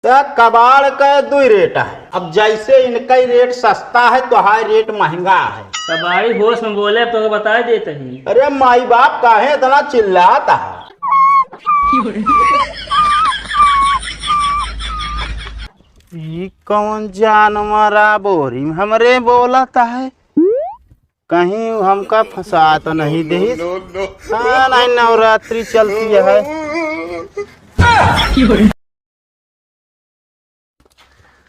तो कबाड़ का 2 रेट है। अब जैसे इनका ही रेट सस्ता है तो हाई रेट महंगा है। कबाड़ी होश में बोले तो बता देते ही। अरे माई बाप काहे इतना चिल्लाता है? ये कौन जानवर बोरी हमरे बोलता है? कहीं हमका फंसा तो नहीं दे? हाँ, नहीं, नवरात्रि चलती है।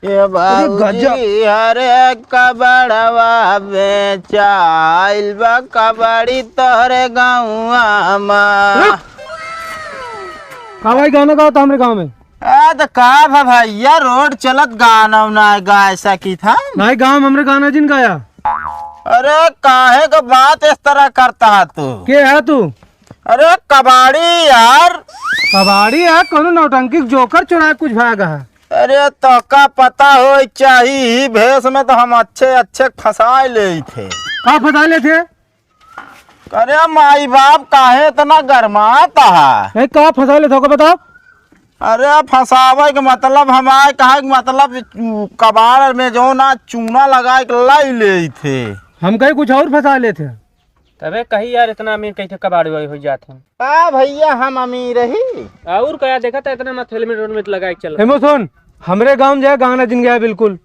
ये बाबूजी हरे कबड़वा बेचाइल बा कबड़ी तोहरे गाँव में। का भाई गाना गाओ तो हमरे गाँव में? तो का भैया रोड चलत गाना ना गा ऐसा की था नहीं गाँव हमरे गाना जिन गाया। अरे काहे का बात इस तरह करता है तू? के है तू? अरे कबाड़ी यार। कबाड़ी है? कोनो नौटंकी जोकर चुराए कुछ भागा है? अरे तो का पता हो चाहिए भेष में तो हम अच्छे फंसा ले थे। का फंसा ले थे? अरे माई बाप काहे इतना गरमाता है? का फंसा ले था बताओ। अरे फंसावे के मतलब हमारे कहा मतलब कबाड़ में जो ना चूना लगा के लाई ले थे। हम कहीं कुछ और फंसा ले थे। तबे कही यार इतना अमीर कैसे कबाड़ी हो जाते हैं? का भैया हम अमीर ही और क्या देखा था इतना मत हेलमेट लगा के चल। हेमो सुन, हमरे गाँव जाए गाना जिन गया बिल्कुल।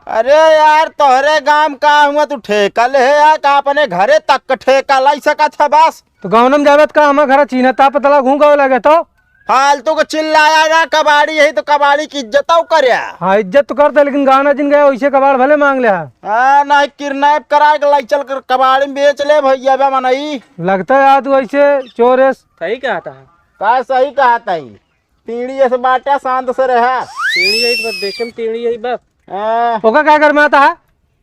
अरे यार तोहरे गांव का हुआ तू ठेका ले यार का अपने घरे तक ठेका लाई सका था बस। तो गाँव में जावे का हमारा घर चीना ता पतला घूम गाँव लगे तो फालतू को चिल्लाया ना कबाड़ी यही तो कबाड़ी की इज्जत करे। हाँ इज्जत तो करते लेकिन गाना जिन गया वैसे कबाड़ भले मांग ले। हाँ नहीं किडनैप करा के लाई चल कर कबाड़ी में बेच ले भैया बे मनई। लगता है यार तू ऐसे चोर। सही कहा था। का सही कहा था? पीढ़ी ऐसे बाटा शांत से रहा। टीणी यही बस देखे टीणी यही बस। ओका क्या गरमाता है?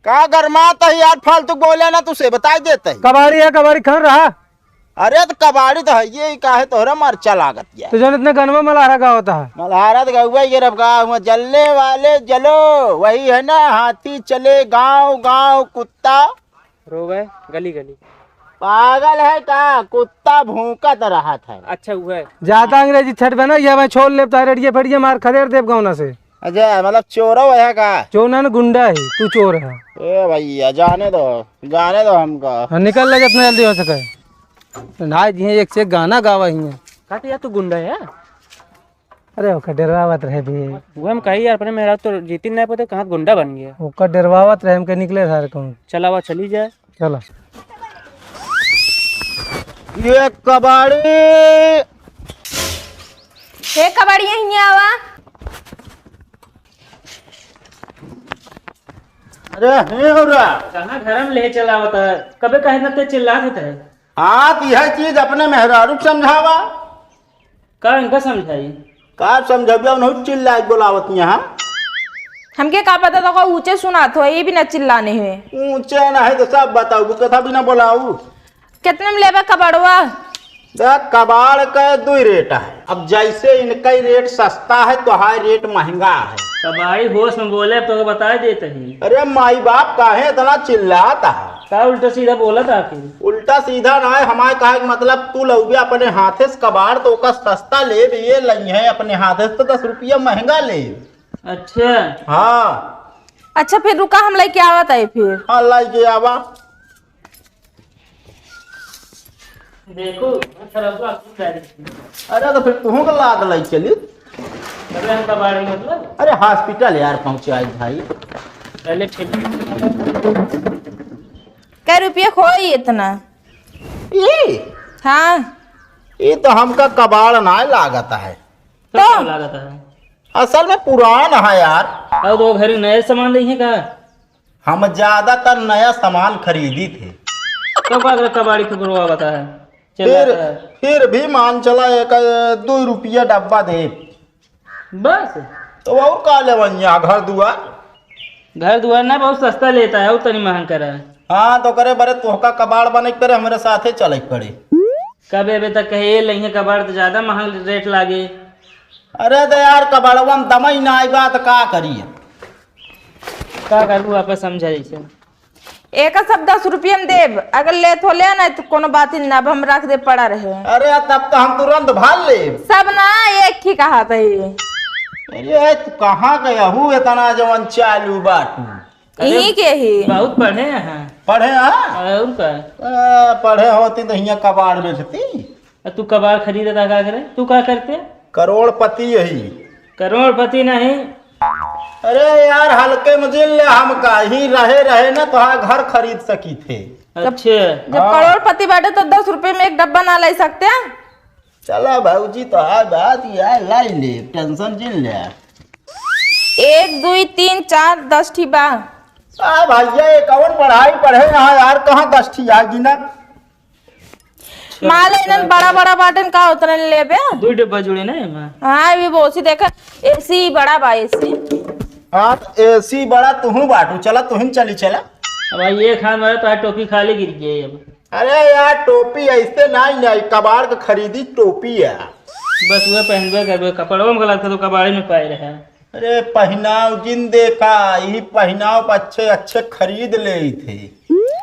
का गरमाता है यार? फालतू बोले ना तुझसे बता देते। कबाड़ी है कबाड़ी खान रहा। अरे तो कबाड़ी तो है ये काहे तोहरा मरचा लागत यार। तो जो इतने गनमा मल्हारा का होता है? मल्हारा तो गौवा ये रब गाँव जलने वाले जलो वही है ना। हाथी चले गांव गांव कुत्ता रोवे गली गली। पागल है का? कुत्ता भूकत रहा था। अच्छा हुआ है। ज्यादा अंग्रेजी छठ बना ये मैं छोड़ ले रेडियो फेडियो मार खदेड़ देव गाँव से। अच्छा मतलब चोरा है का? चोर ना गुंडा है तू चोर है। ए भैया जाने दो हमका। निकल लगे इतना जल्दी हो सके ना जी एक से गाना गावा ही है। कहते यार तू गुंडा है? अरे ओका डरवावत रहे भी वो हम कही यार अपने मेरा तो जीती नहीं पता कहाँ गुंडा बन गया। ओका डरवावत रहे हमके निकले सारे कहूँ। चला हुआ चली जाए। चलो ये कबाड़ी हे कबाड़ी यहीं आवा। अरे हे हो रहा कहाँ घर में ले चला होता है कभी कहे ना तो चिल्ला देता है। हाँ तो यह चीज अपने मेहरारू समझावा। का इनका समझाई? का समझाबिया नहीं चिल्ला बोलावत यहाँ। हमके का पता था ऊंचे सुना तो ये भी न चिल्लाने हुए। ऊंचे ना है तो सब बताऊ कथा भी ना बोलाऊ। कितने में लेबा कबाड़वा? कबाड़ का 2 रेट है। अब जैसे इनका ही रेट सस्ता है तो हाई रेट महंगा है। कबाड़ी होश में बोले तो बता देते ही। अरे माई बाप काहे इतना चिल्लाता है? का उल्टा सीधा बोला था कि उल्टा सीधा ना है हमारे कहा मतलब तू लौगे अपने हाथे से कबाड़ तो का सस्ता ले ये लई है अपने हाथे से तो 10 रुपया महंगा ले। अच्छा हाँ अच्छा फिर रुका हम लेके आवत है फिर। हाँ लाई के आवा। देखो अरे तो फिर तुहू का लाद लाई चली। हम कबाड़ी मतलब अरे हॉस्पिटल यार पहुंचे भाई। पहले ठीक कै रुपये खोई इतना? ये हाँ ये तो हमका कबाड़ ना लागत है। तो लागत है असल में पुरान है यार। और दो घर नए सामान नहीं है का? हम ज्यादातर नया सामान खरीदी थे। तो कबाड़ी को गुरुआ बता है फिर भी मान चला एक 2 रुपया डब्बा दे बस। तो और का लेवनिया घर दुआर ना बहुत सस्ता लेता है और तनी महंग करा है। हाँ तो करे बरे तोहका कबाड़ बने करे हमारे साथे चले पड़े। कब अभी तक कहे नहीं कबाड़ तो ज्यादा महंग रेट लागे। अरे तो यार कबाड़वा में दमई ना आई बात का करिए। का करूँ वापस समझा जैसे एक सब 10 रुपये में देब। अगर ले तो ले ना तो कोनो बात ही ना हम रख दे पड़ा रहे। अरे तब तो हम तुरंत भाल ले। सब ना एक ही कहा था ये। अरे तू कहाँ गया हूँ इतना जवन चालू बाटू? यही के ही बहुत पढ़े हैं। पढ़े हाँ? और का पढ़े होती तो यहाँ कबाड़ बेचती। तू कबाड़ खरीदता क्या करे? तू क्या करते? करोड़पति यही। करोड़पति नहीं। अरे यार हल्के में जिन ले हम का ही रहे ना तो हाँ घर खरीद सकी थे। अच्छा जब करोड़पति बैठे तो 10 रुपए में एक डब्बा ना ले सकते हैं? चला भाऊजी तो हाँ बात यार लाई ले टेंशन जिन ले। 1 2 3 4 10 ठी बा। भैया ये कौन पढ़ाई पढ़े यहाँ यार कहाँ 10 ठी आगी ना। माल इनन बड़ा बड़ा बाटन का उतरन ले बे। 2 डब्बा जुड़े ना एमा। हाँ भी बोसी देखा एसी बड़ा बा एसी। हाँ तो एसी बड़ा तुहू बाटू चला तुहिन चली चला। अब भाई ये खान वाला तो टोपी खाली गिर गई अब। अरे यार टोपी ऐसे नहीं कबाड़ के खरीदी टोपी है। बस वह पहनबे करबे कपड़ों में गलत तो कबाड़े में पाए रहे। अरे पहनाव जिन देखा यही पहनाव अच्छे अच्छे खरीद ले थे।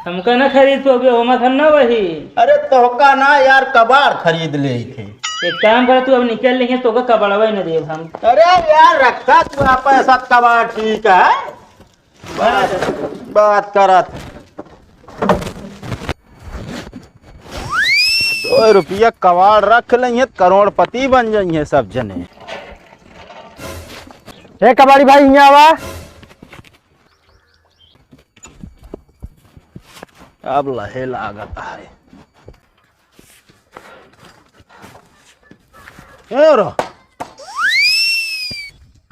हमका ना खरीद तो होमा खन ना वही। अरे तोहका ना यार कबाड़ खरीद ले थे। एक काम कर तू अब निकल लेंगे तो का कबाड़वा ही ना देव हम। अरे यार रखा तू पैसा कबाड़ ठीक है बात करत। 2 रुपया कबाड़ रख लेंगे करोड़पति बन जाइए सब जने। ए कबाड़ी भाई यहाँ आवा। अब लहे लागत है।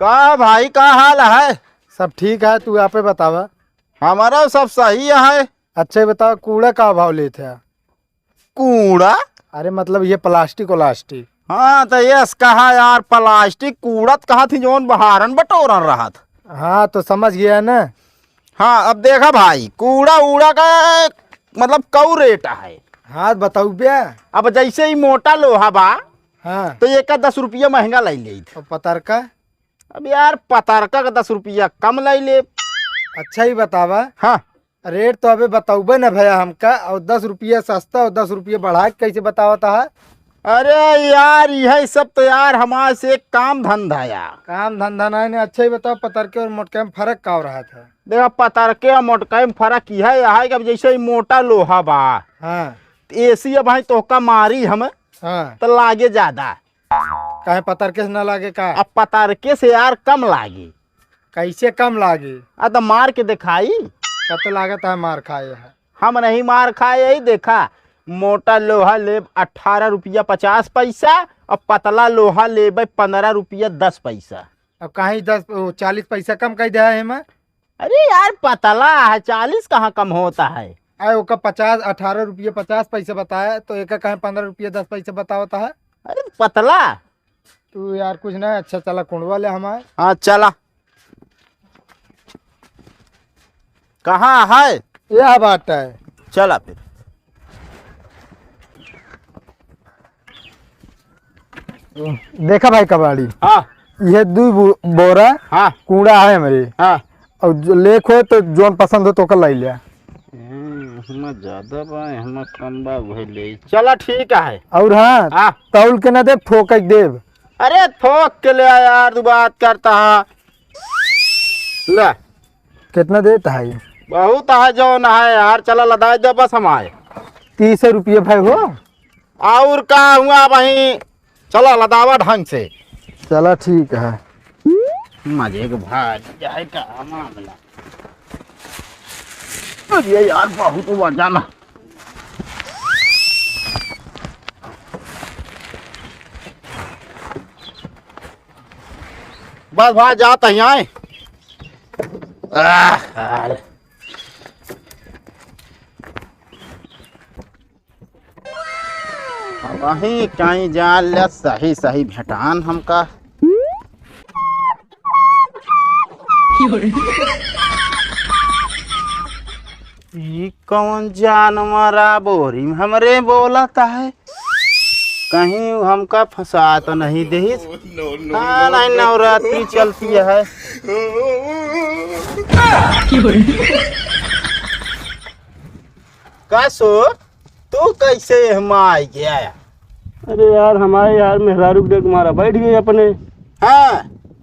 का भाई का हाल है? सब ठीक है, तू यहाँ पे बतावा। हमारा सब सही है। अच्छा बताओ कूड़ा का भाव लेते हैं? कूड़ा? अरे मतलब ये प्लास्टिक व्लास्टिक। हाँ तो यस कहा यार प्लास्टिक कूड़त कहा थी जोन बहारन बटोरन रहा था। हाँ तो समझ गया ना। हाँ अब देखा भाई कूड़ा उड़ा का मतलब कौ रेट है। हाँ बताऊ बे। अब जैसे ही मोटा लोहा बा हाँ तो एक 10 रुपया महंगा ले ले। और पतरका? अब यार पतारका का 10 रुपया कम ले ले। अच्छा ही बतावा। हाँ रेट तो अबे बताऊबे ना भैया हमका, और 10 रुपया सस्ता और 10 रुपया बढ़ा के कैसे बतावता है? अरे यार यह सब तो यार हमारे से एक काम धंधा यार। काम धंधा नहीं। अच्छा ही बताओ पतरके और मोटके में फर्क का हो रहा था? देखा पतारके और मोटका में फर्क यह है कि अब जैसे ही मोटा लोहा बा हाँ एसी अब भाई तोहका मारी हम हाँ तो लागे ज्यादा। कहे पतरके से न लागे का? अब पतारके से यार कम लागे। कैसे कम लागे? तो मार के दिखाई। कत लागत है मार खाए है? हम नहीं मार खाए यही देखा। मोटा लोहा ले 18 रुपया 50 पैसा और पतला लोहा ले 15 रुपया 10 पैसा। अब कहीं 40 पैसा कम कह दिया है मैं। अरे यार पतला है 40 कहाँ कम होता है। आए ओका 50 18 रुपये 50 पैसे बताया तो एक कहीं 15 रुपये 10 पैसे बतावता है। अरे पतला तू यार कुछ नहीं। अच्छा चला कुंडवा ले हमारे। हाँ चला। कहाँ है? यह बात है। चला फिर। देखा भाई कबाड़ी, हाँ ये 2 बोरा हाँ कूड़ा है मेरे। हाँ और जो लेख हो तो जोन पसंद हो तो कर लाई लिया। हम ज्यादा बा हम कम बा वही ले चला ठीक है। और हाँ हाँ तौल के ना दे ठोक देव। अरे थोक के ले यार तू बात करता है। ले कितना देता है? बहुत है जो न है यार चला लदा दे बस हम आए। 30 रुपये भाई हो। और का हुआ वही चला लदावा ढंग से। चला ठीक है। मजे के भाई जाए का मामला। ये यार बहुत वजन है। बस भाई जाता ही आए। वही कहीं जान ले सही सही भेटान हमका। ये कौन जानवर बोरी हमरे बोलता है? कहीं हमका फंसा तो नहीं दे। हाँ नहीं नवरात्रि चलती है। कैसो तू कैसे हम आ गया? अरे यार हमारे यार मेहरारू देख मारा बैठ गए अपने। हाँ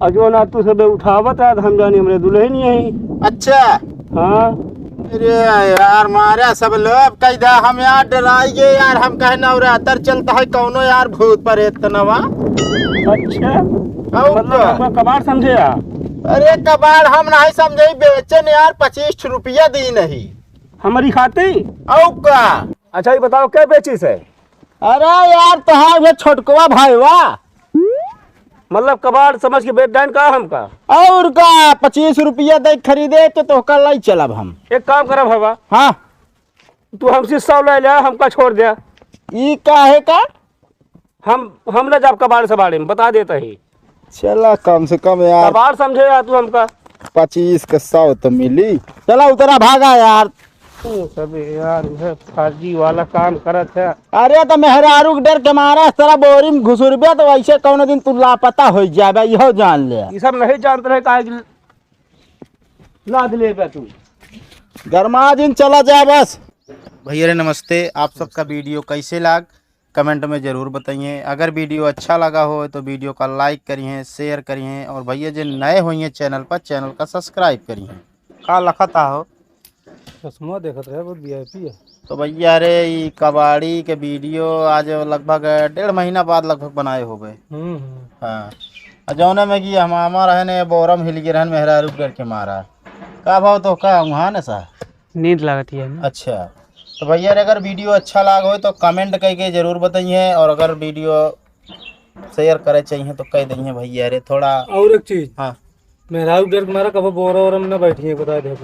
अजो ना तू सब उठावत है हम जानी हमरे दुल्हन यही। अच्छा हाँ अरे यार मारा सब लोग कैदा हम यार डराइए यार, हम कहे नवरात्र चलता है कौनो यार भूत प्रेत नवा। अच्छा और मतलब क्या? आपका कबाड़ समझे आप? अरे कबाड़ हम नहीं समझे, बेचन यार 25 रुपया दी नहीं। हमारी खाती? औ का? अच्छा ये बताओ क्या बेचीस है? अरे यार तहार वो छोटकवा भाईवा। मतलब कबाड़ समझ के बेच डाइन का हमका? और का 25 रुपया दे खरीदे तो तोहका लाई चलब हम। एक काम करब हवा, हाँ तू हमसे 100 ले लिया, हमका छोड़ दिया। ई काहे का? हम न जाब कबाड़ से बारे में बता देता ही। चला कम से कम यार कबाड़ समझे यार तू हमका? 25 का 100 तो मिली। चला उतरा भागा यार। सब यार यह फर्जी वाला काम करत है। अरे तो मेहरारू के डर के मारा तेरा बोरी में घुसुरबे तो वैसे कौनो दिन तू लापता हो जाबे, इहो जान ले। ये सब नहीं जानते रहे काहे कि लाद ले बे तू। गरमा दिन चला जाए बस। भैया नमस्ते, आप सबका वीडियो कैसे लग कमेंट में ज़रूर बताइए। अगर वीडियो अच्छा लगा हो तो वीडियो का लाइक करिए, शेयर करिए और भैया जो नए हुई चैनल पर चैनल का सब्सक्राइब करिए। का लखता हो चश्मा देखत रहे बहुत वीआईपी है। तो भैया रे ये कबाड़ी के वीडियो आज लगभग 1.5 महीना बाद लगभग बनाए हो गए। हाँ जौने में कि हम हमारा है ने बोरम हिल गिर मेहरारू करके मारा। का भाव तो का वहाँ न सा नींद लगती है। अच्छा तो भैया रे अगर वीडियो अच्छा लगा हो तो कमेंट करके ज़रूर बताइए, और अगर वीडियो शेयर करे चाहिए तो कह दीजिए भैया रे थोड़ा। और एक चीज, हाँ मेहरारू डर के मारा कब बोरा और हम न बैठिए, बता दे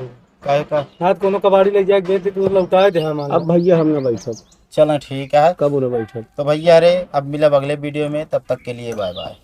कहे का? हाथ कोनो कबाड़ी ले जाके बेच तू लौटा दे हम। अब भैया हम न बैठब। चलो ठीक है। कब न बैठब? तो भैया रे अब मिलब अगले वीडियो में, तब तक के लिए बाय बाय।